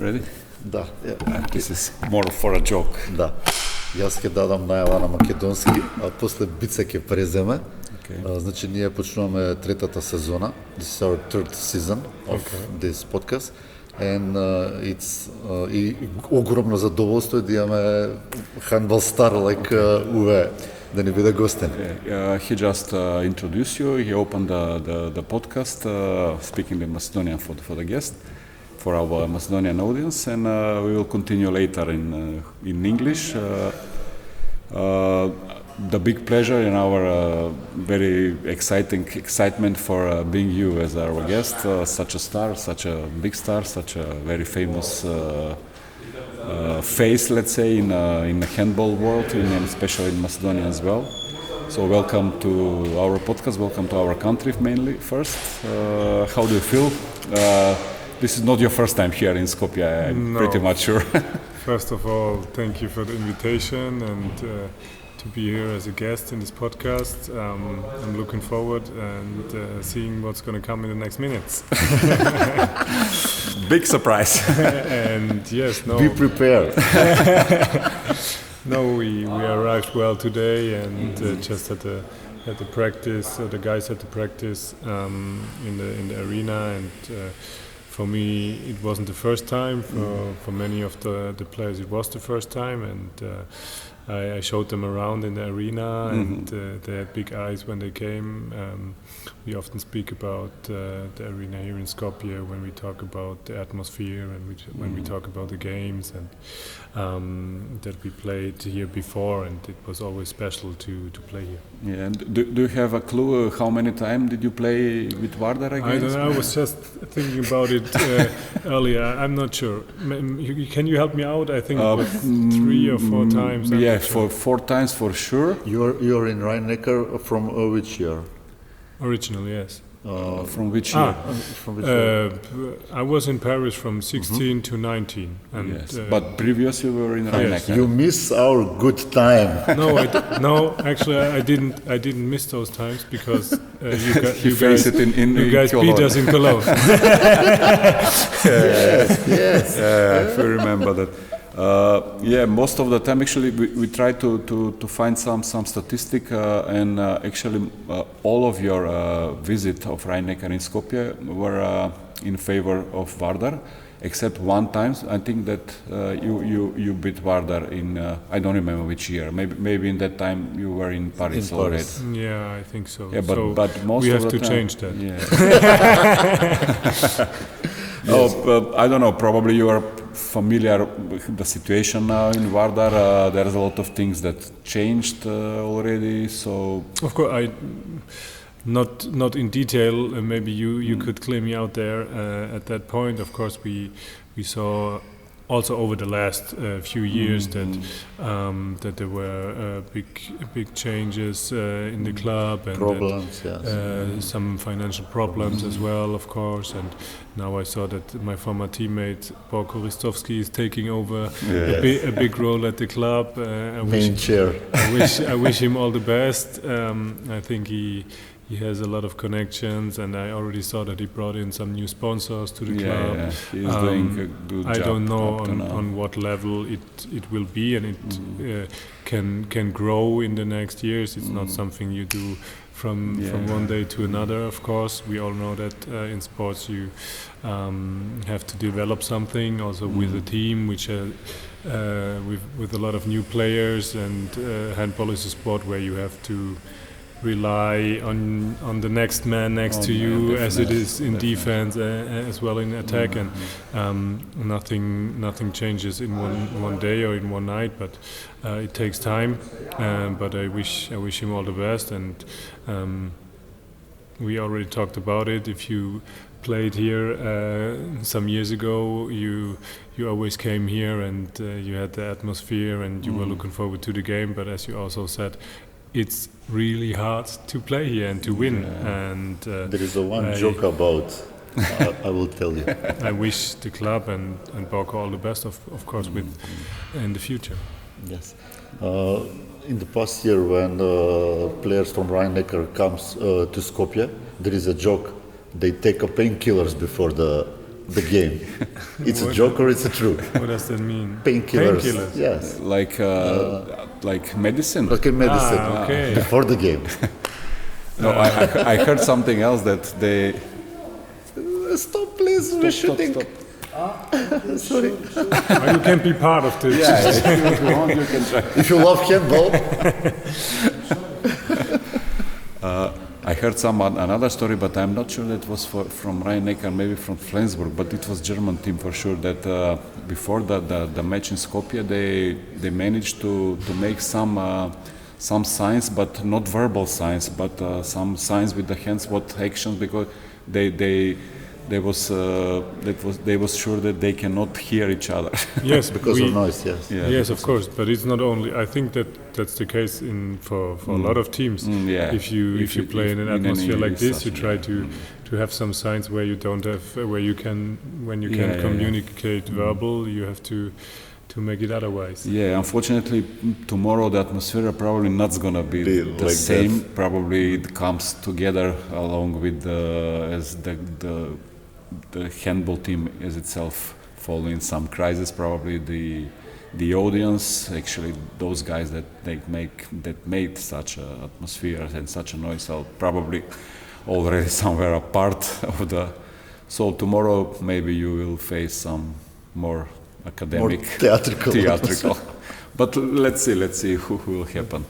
Ready? Да. This is more for a joke. Да. Јас ќе дадам најава на македонски, а после Бице ќе преземе. Okay. Значи ние почнуваме третата сезона. This is our third season of this podcast. And it's и огромно задоволство да имаме handball star like Уве да ни биде гостин. He just introduced you. He opened the podcast, speaking in Macedonian for the guest, for our Macedonian audience, and we will continue later in English. The big pleasure and our very excitement for being you as our guest, such a star, such a big star, such a very famous face, let's say, in the handball world, and especially in Macedonia as well. So welcome to our podcast, welcome to our country mainly first. How do you feel? This is not your first time here in Skopje, I'm pretty much sure. First of all, thank you for the invitation and to be here as a guest in this podcast. I'm looking forward and seeing what's going to come in the next minutes. Big surprise. And yes, Be prepared. No, we arrived well today and just at the practice. The guys had the practice in the arena, and for me it wasn't the first time. For many of the players it was the first time, and I showed them around in the arena, and they had big eyes when they came. We often speak about the arena here in Skopje when we talk about the atmosphere and when we talk about the games and that we played here before, and it was always special to play here. Yeah, and do you have a clue how many times did you play with Vardar again? I don't know, I was just thinking about it earlier. I'm not sure. Can you help me out? I think it was 3 or 4 times. Yeah, for 4 times for sure. You're in Rhein-Neckar from which year? Original, yes. From which year? From which year? I was in Paris from 16 to 19. And, yes, but previously you were in Rhein-Neckar. You miss our good time. No, actually I didn't miss those times because you guys beat us in Cologne. Yes. If you remember that. Most of the time actually we try to find some statistic and actually all of your visit of Rhein-Neckar in Skopje were in favor of Vardar, except one time. I think that you beat Vardar in I don't remember which year. Maybe in that time you were in Paris already. Yeah, I think so. Yeah, but most we of have the to time, change that. Yeah. I don't know. Probably you are familiar with the situation now in Vardar. There's a lot of things that changed already. So of course, not in detail. Maybe you could clear me out there at that point. Of course, we saw also over the last few years that there were big changes in the club and problems, some financial problems as well, of course. And now I saw that my former teammate Borko Ristovski is taking over a big role at the club. I wish him all the best. I think he has a lot of connections, and I already saw that he brought in some new sponsors to the club. Yeah, he's doing a good job. I don't know on what level it will be, and it can grow in the next years. It's not something you do from one day to another. Of course, we all know that in sports you have to develop something also with a team, which with a lot of new players, and handball is a sport where you have to rely on the next man next to you, as it is in defense as well in attack, and nothing changes in one day or in one night, but it takes time. But I wish him all the best, and we already talked about it. If you played here some years ago, you always came here and you had the atmosphere and you were looking forward to the game. But as you also said, it's really hard to play here and to win. And there is one joke about. I will tell you. I wish the club and Borko all the best, of course, in the future. Yes. In the past year, when players from Rhein-Neckar comes to Skopje, there is a joke. They take painkillers before the the game. It's a joke or it's a true? What does that mean? Painkillers. Painkillers. Yes. Like medicine. Like in medicine. Okay. Before the game. No, I heard something else that they. Stop, please. We're shooting. Sorry. You can be part of this. Yeah, if you want, you can try. If you love handball. I heard another story, but I'm not sure that was from Rhein-Neckar, maybe from Flensburg, but it was German team for sure. That before the match in Skopje, they managed to make some signs, but not verbal signs, but some signs with the hands, what actions, because they was sure that they cannot hear each other. Yes, Because of noise, yes. Yeah, yes, of course, but it's not only. I think that's the case for a lot of teams. Yeah. If you play in an in atmosphere any like this, such, you try to have some signs where you don't have where you can communicate verbal. You have to make it otherwise. Yeah, unfortunately, tomorrow the atmosphere probably not gonna be the like same. that. Probably it comes together along with as the handball team as itself following some crisis. Probably the audience, actually those guys that made such a atmosphere and such a noise, are probably already somewhere apart of the. So tomorrow maybe you will face some more academic, More theatrical. But let's see who will happen.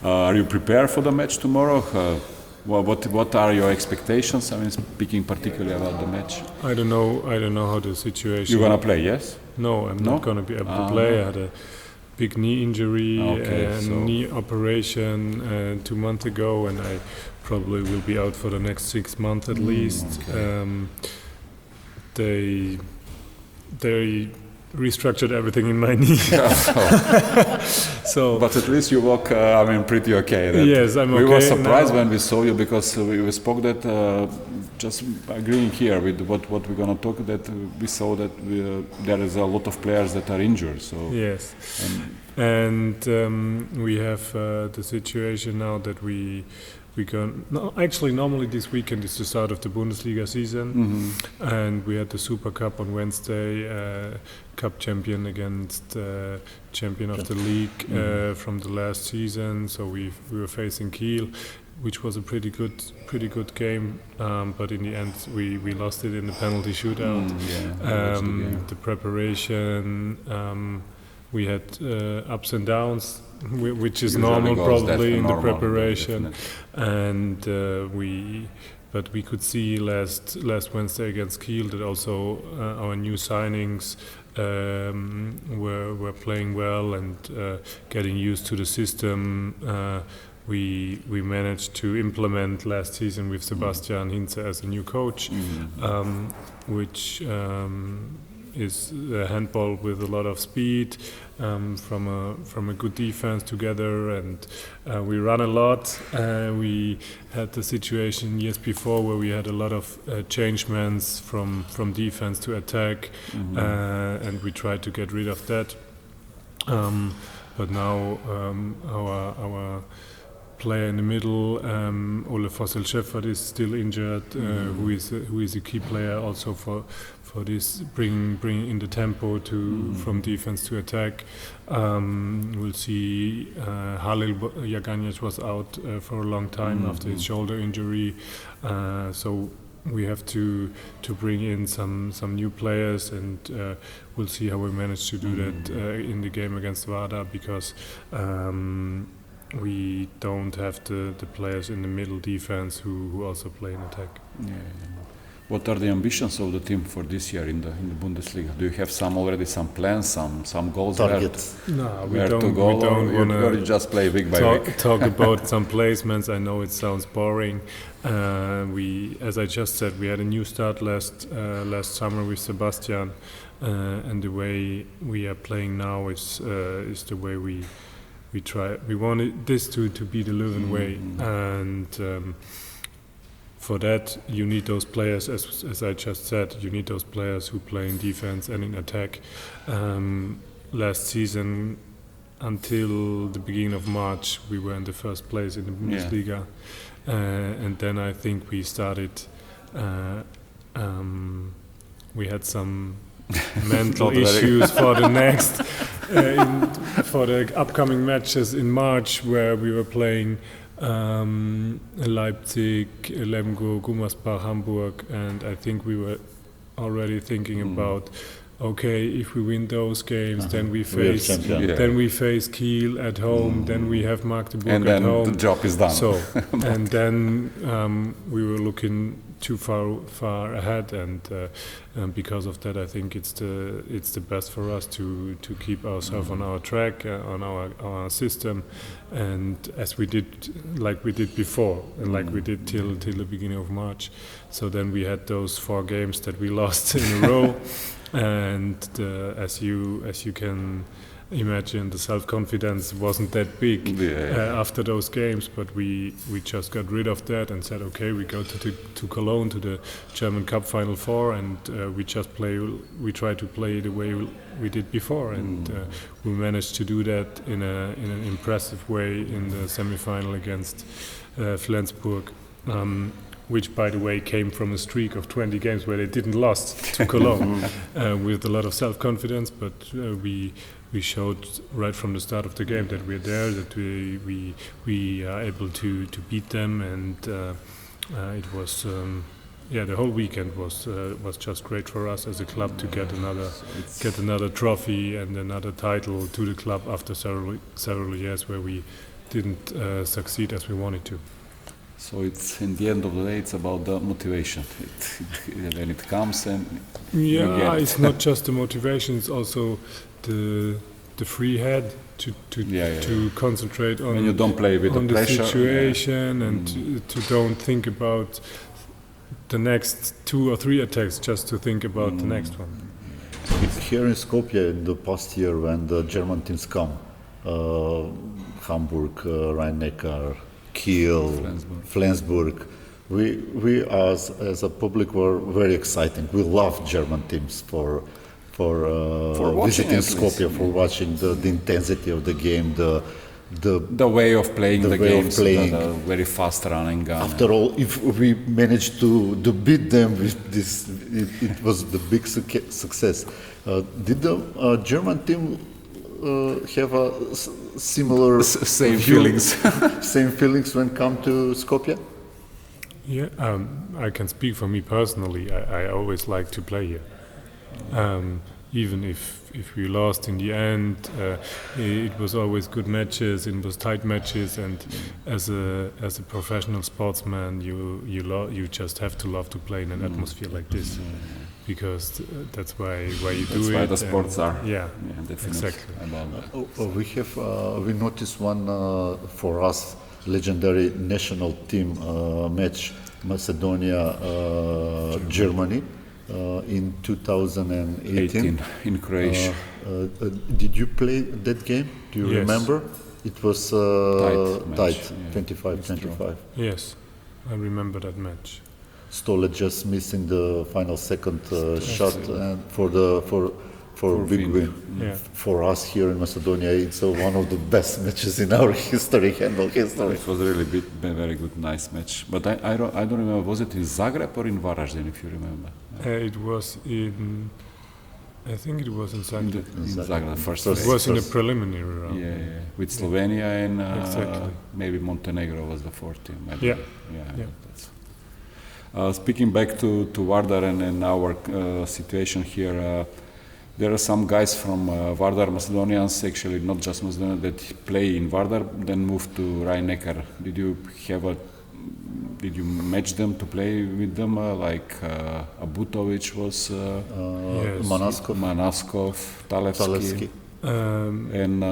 Are you prepared for the match tomorrow? What are your expectations? I mean, speaking particularly about the match. I don't know how the situation. You're gonna play, yes? No, I'm not going to be able to play. I had a big knee injury and knee operation 2 months ago, and I probably will be out for the next 6 months at least. Okay. They restructured everything in my knee. So, but at least you walk, pretty okay. Yes, I'm okay. We were surprised now. when we saw you, because we spoke that, just agreeing here with what we're going to talk, that we saw that there is a lot of players that are injured. So yes, and we have the situation now that we actually normally this weekend is the start of the Bundesliga season, and we had the Super Cup on Wednesday, cup champion against champion of the league from the last season. So we were facing Kiel, which was a pretty good game, but in the end we lost it in the penalty shootout. The preparation, we had ups and downs, which is normal probably in the preparation, and but we could see last Wednesday against Kiel that also our new signings were playing well and getting used to the system. We managed to implement last season with Sebastian Hinze as a new coach, which is handball with a lot of speed, from a good defense together, and we run a lot. We had the situation years before where we had a lot of changements from defense to attack, and we tried to get rid of that. But now our player in the middle, Ole Fossel-Scheffert, is still injured, who is a key player also for this bring in the tempo from defense to attack. We'll see Halil Jaganjac was out for a long time after his shoulder injury, so we have to bring in some new players, and we'll see how we manage to do that in the game against Vardar, because we don't have the players in the middle defense who also play in attack. What are the ambitions of the team for this year in the Bundesliga? Do you have already some plans, some goals? Targets? No, we where don't. to go, we don't want or you just play week by week? Talk about some placements. I know it sounds boring. As I just said, we had a new start last summer with Sebastian, and the way we are playing now is the way we try. We wanted this to be the Löwen way, and for that you need those players, as I just said. You need those players who play in defense and in attack. Last season, until the beginning of March, we were in the first place in the Bundesliga, and then I think we started we had some mental issues for the next, for the upcoming matches in March, where we were playing Leipzig, Lemgo, Gummersbach, Hamburg, and I think we were already thinking about, okay, if we win those games, then we face Kiel at home, then we have Magdeburg and at home. And then the job is done. So, and then we were looking too far ahead, and because of that, I think it's the best for us to keep ourselves on our track, on our system, and as we did before, and like we did till the beginning of March. So then we had those 4 games that we lost in a row, and as you can imagine, the self-confidence wasn't that big after those games, but we just got rid of that and said, okay, we go to Cologne, to the German Cup Final 4, and we try to play the way we did before, and we managed to do that in an impressive way in the semi-final against Flensburg, which, by the way, came from a streak of 20 games where they didn't lost to Cologne, with a lot of self-confidence, but we showed right from the start of the game that we're there, that we are able to beat them, and it was the whole weekend was just great for us as a club to get another trophy and another title to the club after several years where we didn't succeed as we wanted to. So it's, in the end of the day, it's about the motivation. When it comes, and it's not just the motivation; it's also the free head to concentrate on when you don't play with on the pressure, situation, and to don't think about the next 2 or 3 attacks, just to think about the next one. Here in Skopje, in the past year, when the German teams come, Hamburg, Rhein-Neckar, Kiel, Flensburg, we as a public were very exciting. We love German teams for visiting Skopje, for watching the intensity of the game, the way of playing the games, the very fast running. After all, if we managed to beat them with this, it was the big success. Did the German team have a similar same feelings same feelings when come to Skopje? Yeah, I can speak for me personally. I always like to play here. Even if we lost in the end, it was always good matches. It was tight matches, and as a professional sportsman, you just have to love to play in an atmosphere like this, because that's why you do it. That's why the sports are. Yeah, definitely. Exactly. About that. We noticed one for us legendary national team match, Macedonia, Germany. In 2018 in Croatia. Did you play that game? Do you remember? It was tight, 25-25. Yes, I remember that match. Stolle just missing the final second shot, and for big win. Yeah. For us here in Macedonia, it's one of the best matches in our history, handball history. It was really very good, nice match. But I don't remember. Was it in Zagreb or in Varaždin, if you remember? It was in. I think it was in Zagreb. In Zagreb, first. It was in the preliminary round. Yeah, with Slovenia and maybe Montenegro was the fourth team. Yeah. Speaking back to Vardar and our situation here, there are some guys from Vardar, Macedonians, actually not just Macedonians, that play in Vardar, then move to Rhein-Neckar. Did you match them to play with them? Like Abutovic was, yes. Manaskov, Talevski. And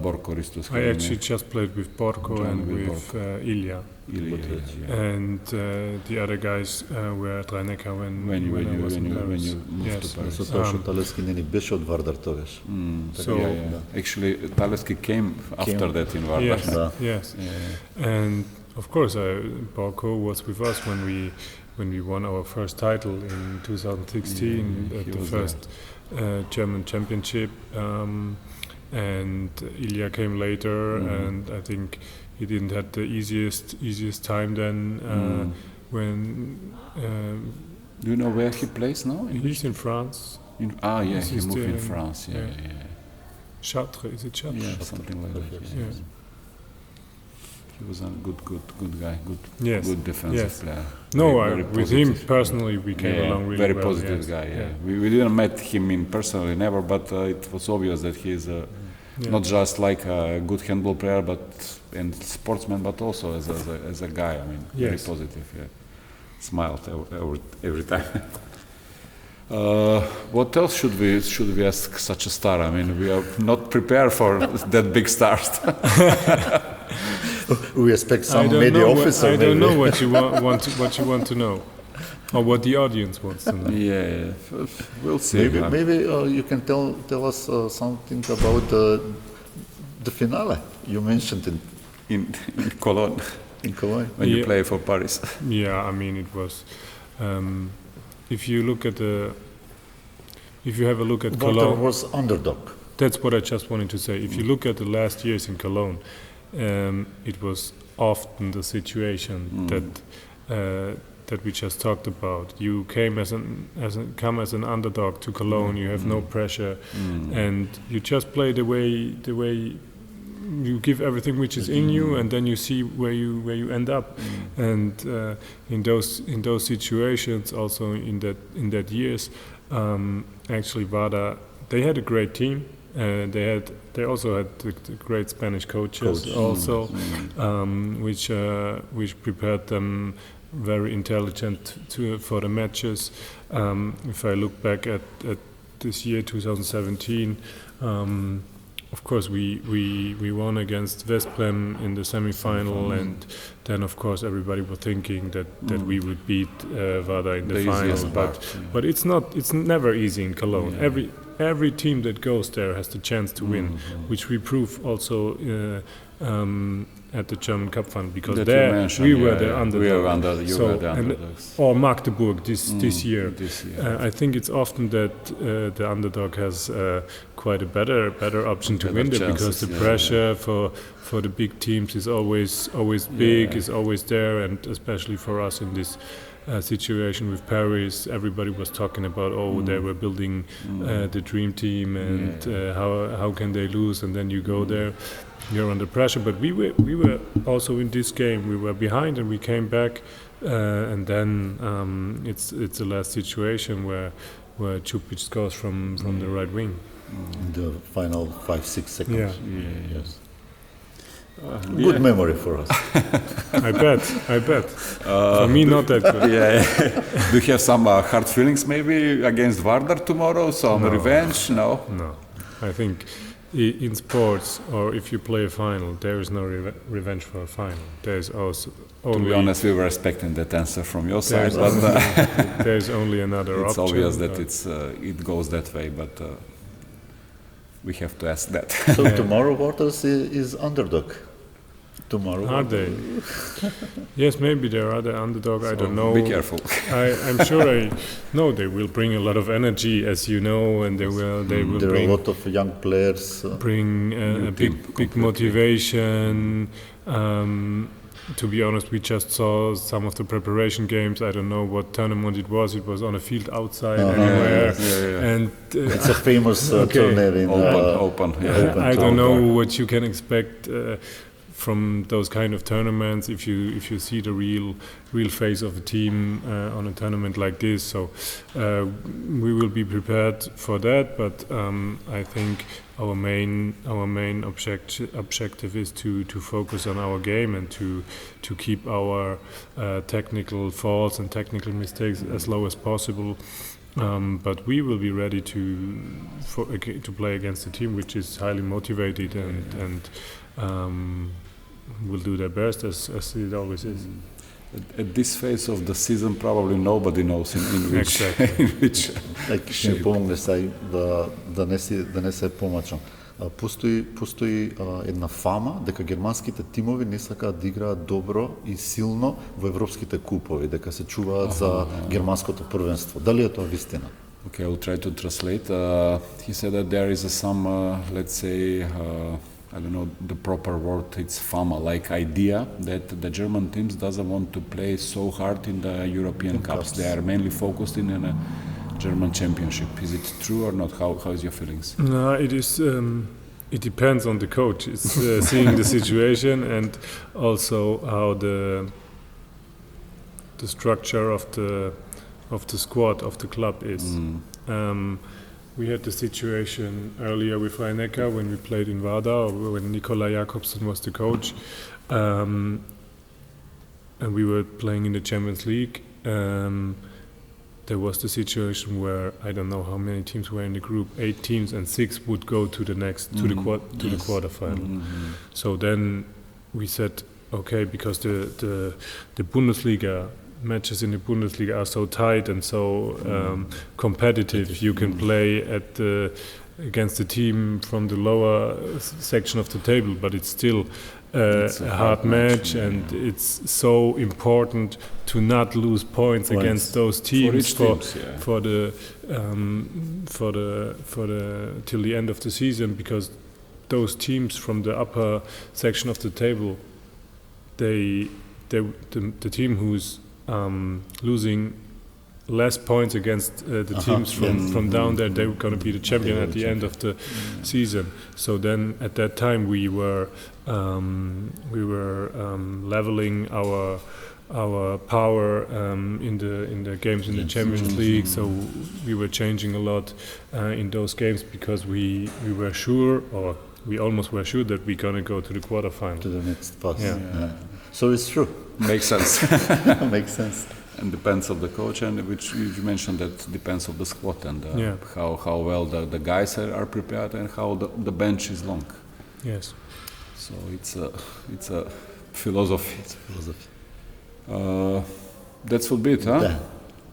Borko Ristus. I actually just played with Borko and with Ilya. And the other guys were at Rhein-Neckar when I was in Paris. When you moved to Paris. Talevski не беше от Вардар тогаш. Actually, Talevski came after that in Vardar. Yes. And of course, Borko was with us when we won our first title in 2016 at the first German championship, and Ilya came later, and I think he didn't have the easiest time then when Do you know where he plays now? He's in France. He He's moved in still- France. Yeah, yeah. yeah. Chartres, is it Chartres? Yeah, something like that. Yes. Yeah. He was a good guy, Yes. good defensive Yes. player. No, Very with him positive. personally, we came along really very well. positive yes. guy. Yeah, We didn't met him in personally, never, but it was obvious that he is not just like a good handball player, but and sportsman, but also as a guy. I mean, very Yes. positive. Yeah, smiled every time. What else should we ask such a star? I mean, we are not prepared for that big stars. We expect some I don't media know officer. I don't maybe. know what you want to know, or what the audience wants to know. Yeah, we'll see. Maybe you can tell us something about the finale you mentioned in Cologne in Cologne. when you Yeah. play for Paris. Yeah, I mean, it was. If you have a look at Walter Cologne, was underdog. that's what I just wanted to say. If you look at the last years in Cologne, it was often the situation that we just talked about. You came come as an underdog to Cologne. You have no pressure, and you just play the way you give everything which is in you, and then you see where you end up. And in those situations, also in that years, actually Vada, they had a great team. They also had the great Spanish coaches also, which prepared them very intelligent for the matches. If I look back at this year 2017, of course we won against Westbrem in the semi-final, and then of course everybody was thinking that we would beat Vada in the final, but it's never easy in Cologne. Every team that goes there has the chance to win, which we prove also at the German Cup final, because That there you mentioned, we were the underdog. We were you were the underdogs. Or Magdeburg this year. This year. I think it's often that the underdog has quite a better option to win there, because the pressure for the big teams is always big, is always there, and especially for us in this situation with Paris, everybody was talking about they were building the dream team, and how can they lose, and then you go there, you're under pressure. But we were also in this game, we were behind and we came back, and then it's the last situation where Čupić scores from the right wing. In the final 5-6 seconds. Yeah. Yes. Good memory for us. I bet. For me, not that good. Do you have some hard feelings maybe against Vardar tomorrow? Some revenge? No. No, I think in sports, or if you play a final, there is no revenge for a final. There's also To be honest, we were expecting that answer from your side, but there's only another it's option. obvious that it goes that way. But we have to ask that. So tomorrow Waters is underdog. Tomorrow. Are they? Yes, maybe there are the underdog. I don't know. Be careful. I'm sure. They will bring a lot of energy, as you know, and they will There are a bring lot of young players. bring a big motivation. To be honest, we just saw some of the preparation games. I don't know what tournament it was. It was on a field outside anywhere, and It's a famous tournament in Open. I don't know what you can expect from those kind of tournaments if you see the real face of a team on a tournament like this. So we will be prepared for that, but I think our main objective is to focus on our game and to keep our technical faults and technical mistakes as low as possible. But we will be ready to play against a team which is highly motivated and will do their best as it always is. At this phase of the season, probably nobody knows in which. Exactly. In which Ще ми помогнеш сега да не се помачам. Постои една фама дека германските тимови не сакаат да играат добро и силно во европските купови, дека се чуваат за германското првенство. Дали е тоа вистина? Okay, I'll try to translate. He said that there is some, let's say, I don't know the proper word, it's FAMA, like idea that the German teams doesn't want to play so hard in the European Cups. They are mainly focused in a German championship. Is it true or not? How is your feelings? No, it is. It depends on the coach. It's seeing the situation and also how the structure of the squad of the club is. We had the situation earlier with Rhein-Neckar when we played in Vardar, when Nikolai Jakobsen was the coach, and we were playing in the Champions League. There was the situation where I don't know how many teams were in the group, 8 teams, and 6 would go to the next to the quarterfinal. So then we said, okay, because the Bundesliga matches in the Bundesliga are so tight and so competitive. You can play against the team from the lower section of the table, but it's still a hard match, and it's so important to not lose points against those teams till the end of the season, because those teams from the upper section of the table, the team who's losing less points against the teams from down there, they were going to be the champion at the end of the season. So then at that time we were leveling our power in the games in the Champions League. So we were changing a lot in those games because we were sure, or we almost were sure, that we're going to go to the quarterfinal. To the next pass. Yeah. So it's true. Makes sense. Makes sense. And depends of the coach, and which you mentioned that depends of the squad and how well the guys are prepared and how the bench is long. Yes. So it's a philosophy. That would be it, huh? Yeah.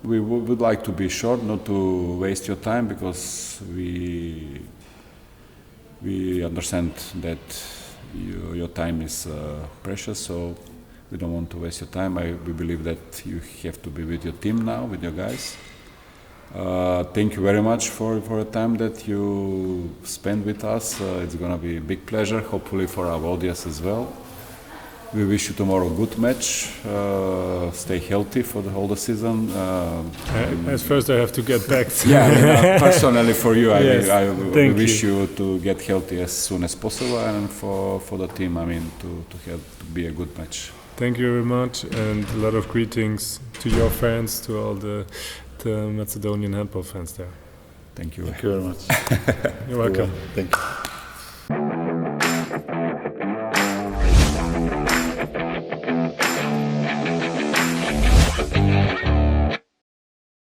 We would like to be short, not to waste your time, because we understand that your time is precious, so we don't want to waste your time. We believe that you have to be with your team now, with your guys. Thank you very much for the time that you spend with us. It's going to be a big pleasure, hopefully for our audience as well. We wish you tomorrow a good match. Stay healthy for the whole season. As first I have to get back. Personally for you, Yes, I wish you. you to get healthy as soon as possible, and for the team, to be a good match. Thank you very much, and a lot of greetings to your fans, to all the Macedonian handball fans there. Thank you. Thank you very much. You're welcome. Thank you.